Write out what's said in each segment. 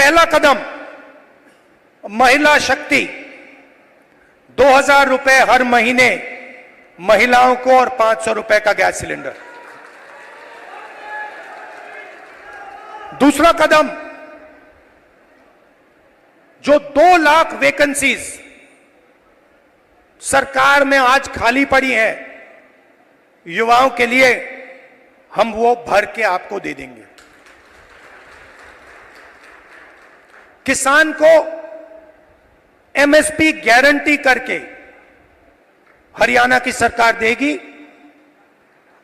पहला कदम महिला शक्ति, 2000 रुपए हर महीने महिलाओं को और 500 रुपए का गैस सिलेंडर। दूसरा कदम, जो 2 लाख वैकेंसीज सरकार में आज खाली पड़ी है युवाओं के लिए, हम वो भर के आपको दे देंगे। किसान को एमएसपी गारंटी करके हरियाणा की सरकार देगी,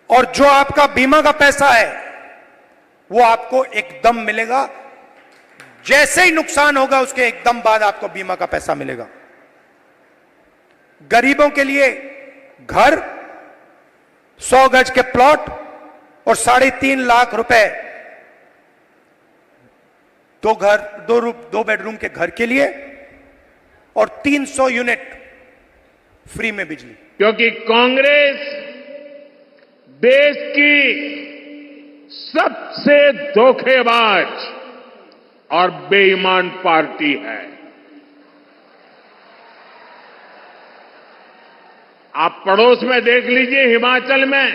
और जो आपका बीमा का पैसा है वो आपको एकदम मिलेगा। जैसे ही नुकसान होगा उसके एकदम बाद आपको बीमा का पैसा मिलेगा। गरीबों के लिए घर, 100 गज के प्लॉट और 3.5 लाख रुपए दो बेडरूम के घर के लिए, और 300 यूनिट फ्री में बिजली। क्योंकि कांग्रेस देश की सबसे धोखेबाज और बेईमान पार्टी है। आप पड़ोस में देख लीजिए, हिमाचल में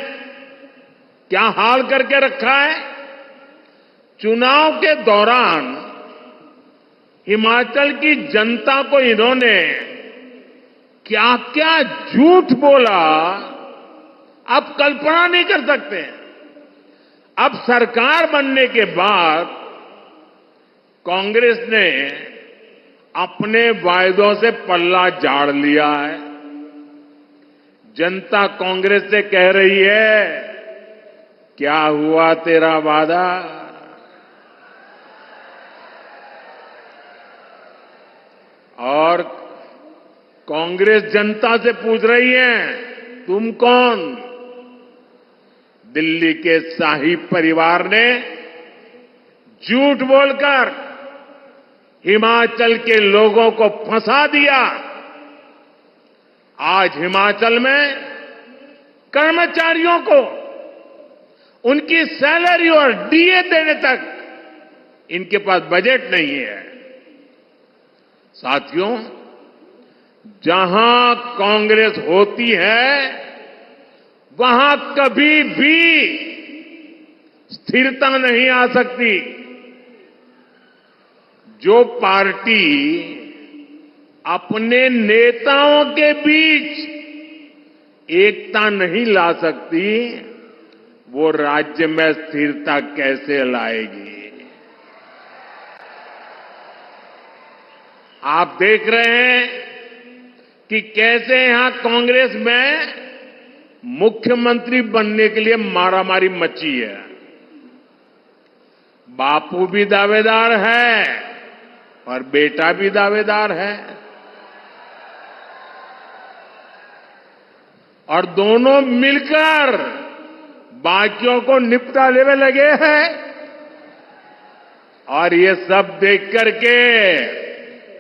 क्या हाल करके रखा है। चुनाव के दौरान हिमाचल की जनता को इन्होंने क्या क्या झूठ बोला, आप कल्पना नहीं कर सकते। अब सरकार बनने के बाद कांग्रेस ने अपने वायदों से पल्ला झाड़ लिया है। जनता कांग्रेस से कह रही है, क्या हुआ तेरा वादा? और कांग्रेस जनता से पूछ रही है, तुम कौन? दिल्ली के शाही परिवार ने झूठ बोलकर हिमाचल के लोगों को फंसा दिया। आज हिमाचल में कर्मचारियों को उनकी सैलरी और डीए देने तक इनके पास बजट नहीं है। साथियों, जहां कांग्रेस होती है वहां कभी भी स्थिरता नहीं आ सकती। जो पार्टी अपने नेताओं के बीच एकता नहीं ला सकती, वो राज्य में स्थिरता कैसे लाएगी? आप देख रहे हैं कि कैसे यहां कांग्रेस में मुख्यमंत्री बनने के लिए मारामारी मची है। बापू भी दावेदार है और बेटा भी दावेदार है, और दोनों मिलकर बाकियों को निपटाने में लगे हैं। और ये सब देख करके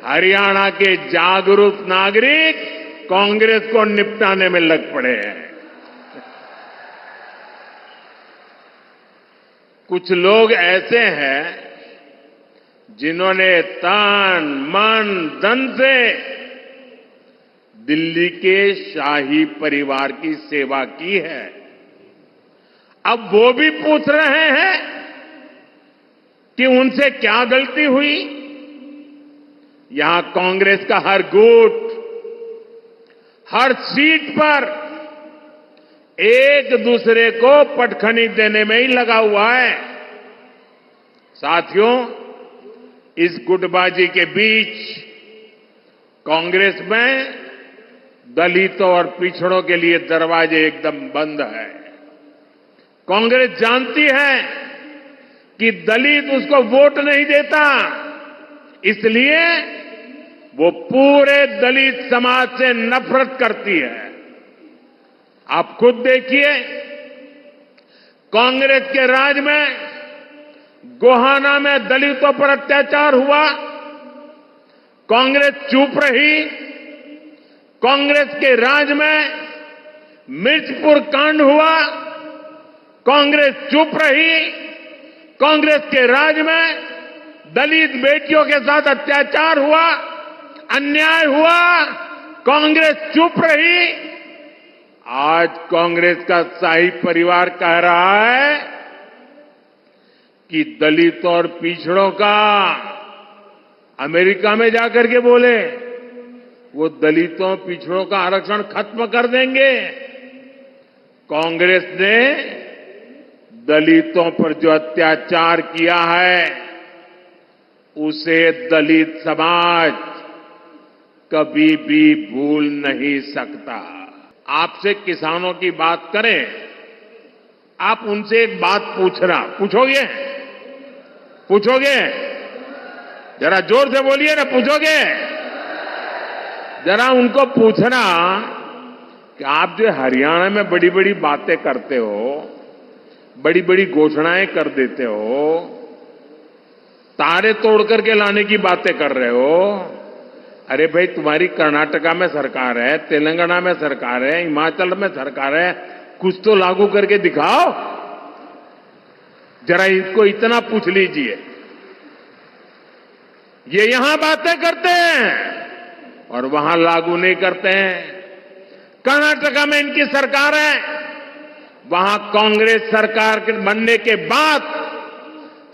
हरियाणा के जागरूक नागरिक कांग्रेस को निपटाने में लग पड़े हैं। कुछ लोग ऐसे हैं जिन्होंने तन मन धन से दिल्ली के शाही परिवार की सेवा की है। अब वो भी पूछ रहे हैं कि उनसे क्या गलती हुई। यहां कांग्रेस का हर गुट, हर सीट पर एक दूसरे को पटखनी देने में ही लगा हुआ है। साथियों, इस गुटबाजी के बीच कांग्रेस में दलितों और पिछड़ों के लिए दरवाजे एकदम बंद है। कांग्रेस जानती है कि दलित उसको वोट नहीं देता, इसलिए वो पूरे दलित समाज से नफरत करती है। आप खुद देखिए, कांग्रेस के राज में गोहाना में दलितों पर अत्याचार हुआ, कांग्रेस चुप रही। कांग्रेस के राज में मिर्चपुर कांड हुआ, कांग्रेस चुप रही। कांग्रेस के राज में दलित बेटियों के साथ अत्याचार हुआ, अन्याय हुआ, कांग्रेस चुप रही। आज कांग्रेस का शाही परिवार कह रहा है कि दलित और पिछड़ों का अमेरिका में जाकर के बोले वो दलितों पिछड़ों का आरक्षण खत्म कर देंगे। कांग्रेस ने दलितों पर जो अत्याचार किया है उसे दलित समाज कभी भी भूल नहीं सकता। आपसे किसानों की बात करें, आप उनसे एक बात पूछोगे? जरा जोर से बोलिए ना, पूछोगे? जरा उनको पूछना कि आप जो हरियाणा में बड़ी बड़ी बातें करते हो, बड़ी बड़ी घोषणाएं कर देते हो, तारे तोड़ करके लाने की बातें कर रहे हो। अरे भाई, तुम्हारी कर्नाटका में सरकार है, तेलंगाना में सरकार है, हिमाचल में सरकार है, कुछ तो लागू करके दिखाओ। जरा इनको इतना पूछ लीजिए। ये यहां बातें करते हैं और वहां लागू नहीं करते हैं। कर्नाटका में इनकी सरकार है, वहां कांग्रेस सरकार के बनने के बाद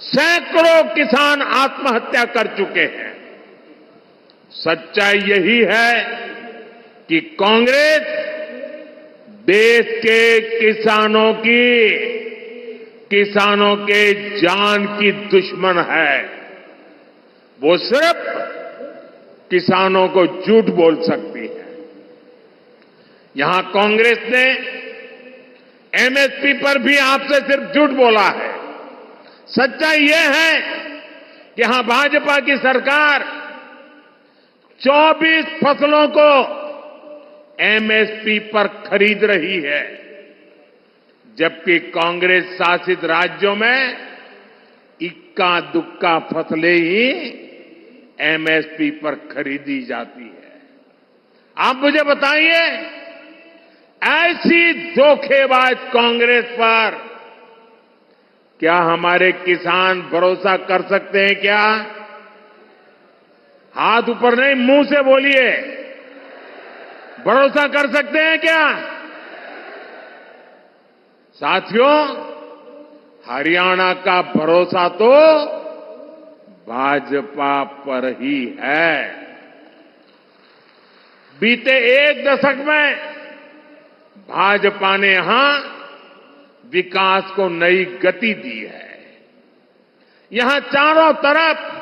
सैकड़ों किसान आत्महत्या कर चुके हैं। सच्चाई यही है कि कांग्रेस देश के किसानों के जान की दुश्मन है। वो सिर्फ किसानों को झूठ बोल सकती है। यहां कांग्रेस ने एमएसपी पर भी आपसे सिर्फ झूठ बोला है। सच्चाई यह है कि यहां भाजपा की सरकार 24 फसलों को एमएसपी पर खरीद रही है, जबकि कांग्रेस शासित राज्यों में इक्का दुक्का फसलें ही एमएसपी पर खरीदी जाती है। आप मुझे बताइए, ऐसी धोखेबाज कांग्रेस पर क्या हमारे किसान भरोसा कर सकते हैं क्या? हाथ ऊपर नहीं, मुंह से बोलिए। भरोसा कर सकते हैं क्या? साथियों, हरियाणा का भरोसा तो भाजपा पर ही है। बीते एक दशक में भाजपा ने यहां विकास को नई गति दी है। यहां चारों तरफ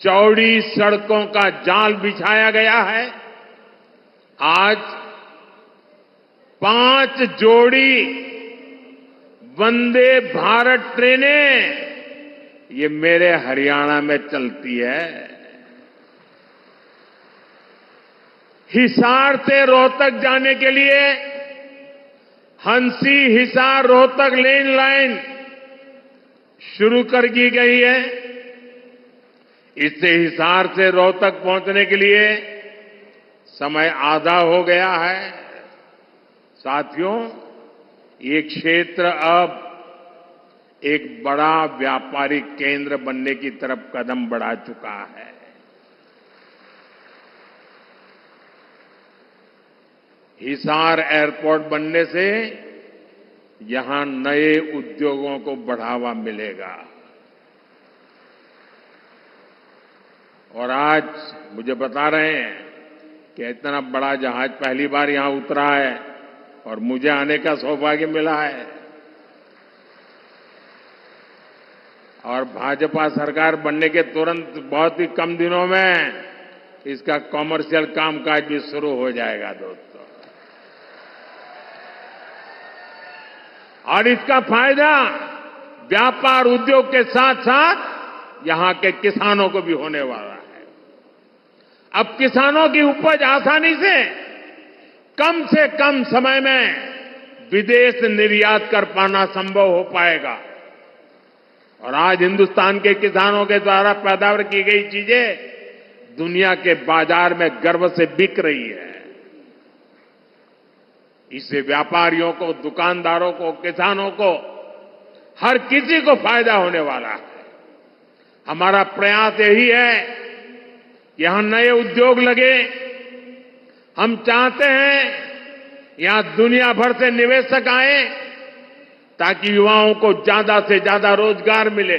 चौड़ी सड़कों का जाल बिछाया गया है। आज 5 जोड़ी वंदे भारत ट्रेनें ये मेरे हरियाणा में चलती है। हिसार से रोहतक जाने के लिए हंसी हिसार रोहतक लेन लाइन शुरू कर दी गई है। इससे हिसार से रोहतक पहुंचने के लिए समय आधा हो गया है। साथियों, ये क्षेत्र अब एक बड़ा व्यापारिक केंद्र बनने की तरफ कदम बढ़ा चुका है। हिसार एयरपोर्ट बनने से यहां नए उद्योगों को बढ़ावा मिलेगा। और आज मुझे बता रहे हैं कि इतना बड़ा जहाज पहली बार यहां उतरा है और मुझे आने का सौभाग्य मिला है। और भाजपा सरकार बनने के तुरंत बहुत ही कम दिनों में इसका कॉमर्शियल कामकाज भी शुरू हो जाएगा दोस्तों। और इसका फायदा व्यापार उद्योग के साथ साथ यहां के किसानों को भी होने वाला है। अब किसानों की उपज आसानी से कम समय में विदेश निर्यात कर पाना संभव हो पाएगा। और आज हिंदुस्तान के किसानों के द्वारा पैदावार की गई चीजें दुनिया के बाजार में गर्व से बिक रही है। इससे व्यापारियों को, दुकानदारों को, किसानों को, हर किसी को फायदा होने वाला है। हमारा प्रयास यही है कि यहां नए उद्योग लगे। हम चाहते हैं यहां दुनिया भर से निवेशक आए ताकि युवाओं को ज्यादा से ज्यादा रोजगार मिले।